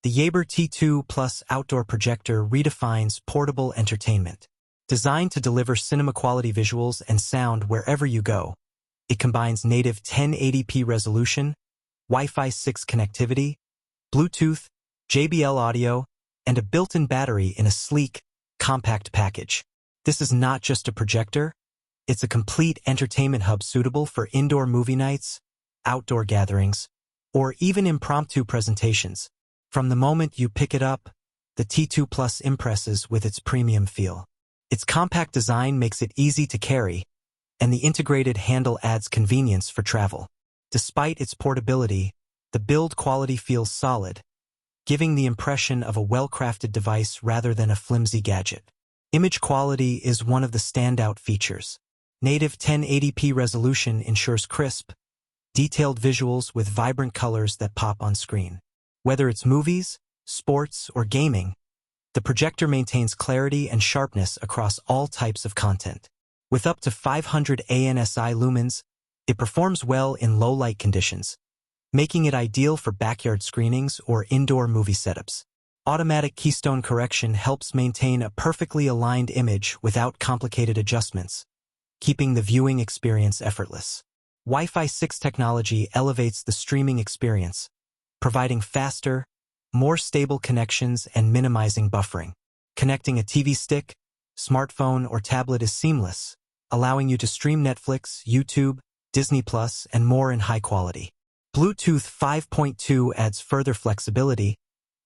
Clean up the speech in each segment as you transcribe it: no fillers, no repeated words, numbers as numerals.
The Yaber T2 Plus outdoor projector redefines portable entertainment. Designed to deliver cinema-quality visuals and sound wherever you go, it combines native 1080p resolution, Wi-Fi 6 connectivity, Bluetooth, JBL audio, and a built-in battery in a sleek, compact package. This is not just a projector, it's a complete entertainment hub suitable for indoor movie nights, outdoor gatherings, or even impromptu presentations. From the moment you pick it up, the T2 Plus impresses with its premium feel. Its compact design makes it easy to carry, and the integrated handle adds convenience for travel. Despite its portability, the build quality feels solid, giving the impression of a well-crafted device rather than a flimsy gadget. Image quality is one of the standout features. Native 1080p resolution ensures crisp, detailed visuals with vibrant colors that pop on screen. Whether it's movies, sports, or gaming, the projector maintains clarity and sharpness across all types of content. With up to 500 ANSI lumens, it performs well in low-light conditions, making it ideal for backyard screenings or indoor movie setups. Automatic keystone correction helps maintain a perfectly aligned image without complicated adjustments, keeping the viewing experience effortless. Wi-Fi 6 technology elevates the streaming experience, providing faster, more stable connections and minimizing buffering. Connecting a TV stick, smartphone, or tablet is seamless, allowing you to stream Netflix, YouTube, Disney+, and more in high quality. Bluetooth 5.2 adds further flexibility,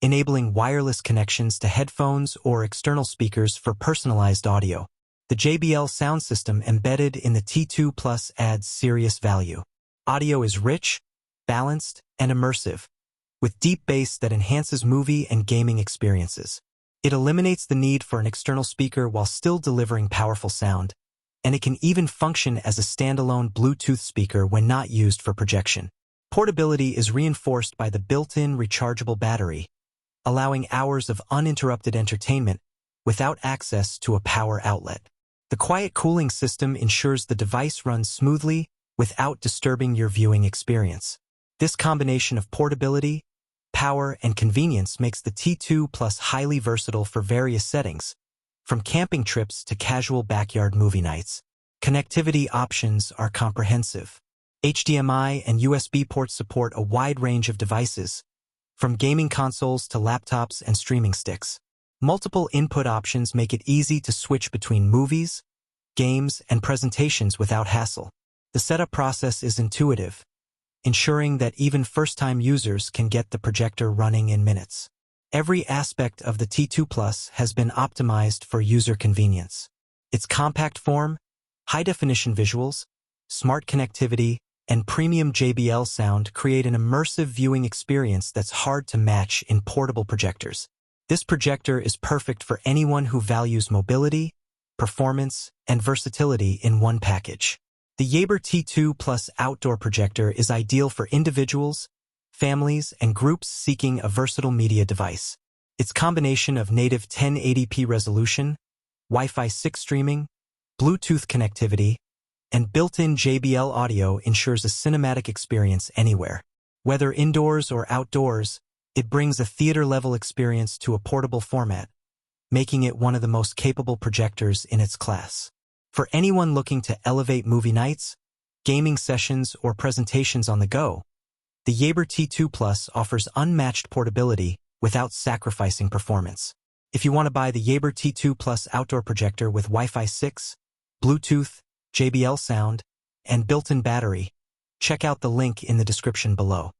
enabling wireless connections to headphones or external speakers for personalized audio. The JBL sound system embedded in the T2 Plus adds serious value. Audio is rich, balanced, and immersive, with deep bass that enhances movie and gaming experiences. It eliminates the need for an external speaker while still delivering powerful sound, and it can even function as a standalone Bluetooth speaker when not used for projection. Portability is reinforced by the built-in rechargeable battery, allowing hours of uninterrupted entertainment without access to a power outlet. The quiet cooling system ensures the device runs smoothly without disturbing your viewing experience. This combination of portability, power, and convenience makes the T2 Plus highly versatile for various settings, from camping trips to casual backyard movie nights. Connectivity options are comprehensive. HDMI and USB ports support a wide range of devices, from gaming consoles to laptops and streaming sticks. Multiple input options make it easy to switch between movies, games, and presentations without hassle. The setup process is intuitive, ensuring that even first-time users can get the projector running in minutes. Every aspect of the T2 Plus has been optimized for user convenience. Its compact form, high-definition visuals, smart connectivity, and premium JBL sound create an immersive viewing experience that's hard to match in portable projectors. This projector is perfect for anyone who values mobility, performance, and versatility in one package. The Yaber T2 Plus outdoor projector is ideal for individuals, families, and groups seeking a versatile media device. Its combination of native 1080p resolution, Wi-Fi 6 streaming, Bluetooth connectivity, and built-in JBL audio ensures a cinematic experience anywhere. Whether indoors or outdoors, it brings a theater-level experience to a portable format, making it one of the most capable projectors in its class. For anyone looking to elevate movie nights, gaming sessions, or presentations on the go, the Yaber T2 Plus offers unmatched portability without sacrificing performance. If you want to buy the Yaber T2 Plus outdoor projector with Wi-Fi 6, Bluetooth, JBL sound, and built-in battery, check out the link in the description below.